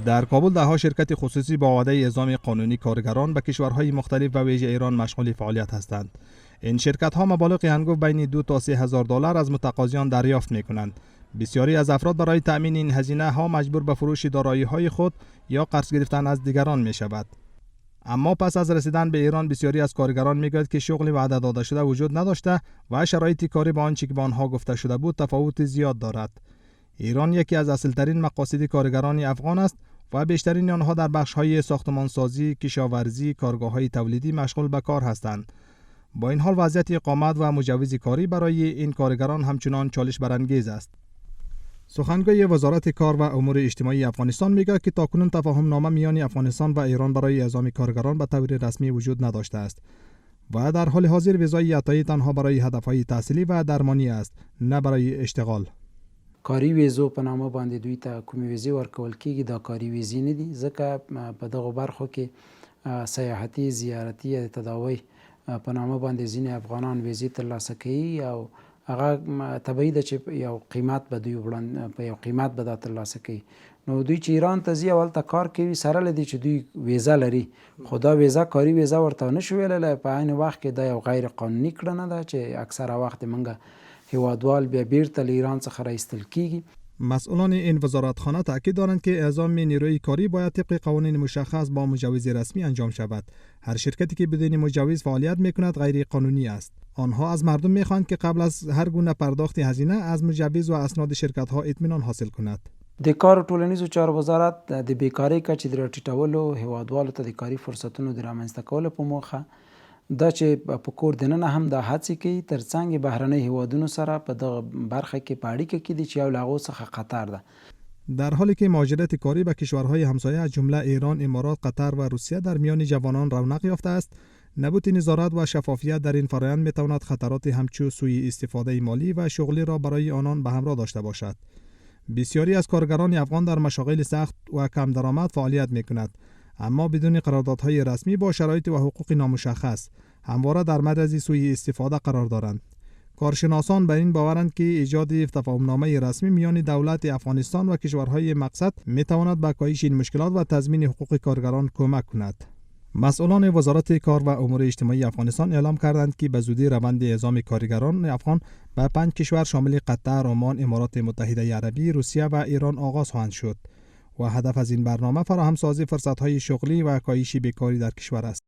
در کابل دهها شرکت خصوصی با وعده اعزام قانونی کارگران به کشورهای مختلف و ویژه ایران مشغول فعالیت هستند. این شرکت ها مبالغ هنگفت بین 2 تا 3 هزار دلار از متقاضیان دریافت می کنند. بسیاری از افراد برای تأمین این هزینه ها مجبور به فروش دارایی های خود یا قرض گرفتن از دیگران می شود. اما پس از رسیدن به ایران بسیاری از کارگران میگویند که شغل وعده داده شده وجود نداشته و شرایط کاری با آنچه که به آنها گفته شده بود تفاوت زیاد دارد. ایران یکی از اصلی‌ترین مقاصد کارگران افغان است و بیشترین آنها در بخش‌های ساختمانسازی، کشاورزی، کارگاه‌های تولیدی مشغول به کار هستند. با این حال وضعیت اقامت و مجوز کاری برای این کارگران همچنان چالش برانگیز است. سخنگوی وزارت کار و امور اجتماعی افغانستان میگه که تاکنون تفاهم نامه میان افغانستان و ایران برای اعزام کارگران به طور رسمی وجود نداشته است و در حال حاضر ویزای عطایی تنها برای هدفهای تحصیلی و درمانی است، نه برای اشتغال. کاری ویزو په نامه باندې دوی ته کومې ویزې ورکول کېږي دا کاري ویزې نه دي، ځکه په دغو برخو کې سیاحتي، زیارتي یا تداوی په نامه باندې ځینې افغانان ویزې ترلاسه کوي او هغه طبیعي ده چې یو قیمت به دوی په یو قیمت به دا ترلاسه کوي. نو دوی چې ایران ته ځي اول ته کار کوي، سره له دې چې دوی ویزه لري، خو دا ویزه کاري ویزه ورته نه شو ویلی. په عین وخت کې دا یو غیر قانوني کړنه ده چې اکثره وخت موږ هیوادوال بیا بیرته له ایران څخه راایستل کیږي. مسئولان این وزارتخانه تاکید دارند که اعزام نیروی کاری باید طبق قوانین مشخص با مجوز رسمی انجام شود. هر شرکتی که بدون مجوز فعالیت میکند غیر قانونی است. آنها از مردم میخواهند که قبل از هر گونه پرداخت هزینه از مجوز و اسناد شرکت ها اطمینان حاصل کند. د کار او ټولنیزو چارو وزارت د بیکاری کچې د راټیټولو، هیوادوالو ته د کاري فرصتونو د رامنځته کولو په موخه دا چې په کور دننه هم دا هڅې کوي ترڅنګ بهرنۍ هیوادونو سره په دغه برخه کې په اړیکه کې دي چې یو له هغو څخه قطر ده. در حالی که مهاجرت کاری به کشورهای همسایه از جمله ایران، امارات، قطر و روسیه در میان جوانان رونق یافته است، نبود نظارت و شفافیت در این فرآیند میتواند خطرات همچون سوء استفاده مالی و شغلی را برای آنان به همراه داشته باشد. بسیاری از کارگران افغان در مشاغل سخت و کم درآمد فعالیت میکند، اما بدون قراردادهای رسمی با شرایط و حقوق نامشخص، همواره در معرض سوء استفاده قرار دارند. کارشناسان بر این باورند که ایجاد تفاهمنامه رسمی میان دولت افغانستان و کشورهای مقصد میتواند به کاهش این مشکلات و تضمین حقوق کارگران کمک کند. مسئولان وزارت کار و امور اجتماعی افغانستان اعلام کردند که به زودی روند اعزام کارگران افغان به 5 کشور شامل قطر، عمان، امارات متحده عربی، روسیه و ایران آغاز خواهند شد و هدف از این برنامه فراهم سازی فرصت‌های شغلی و کاهش بیکاری در کشور است.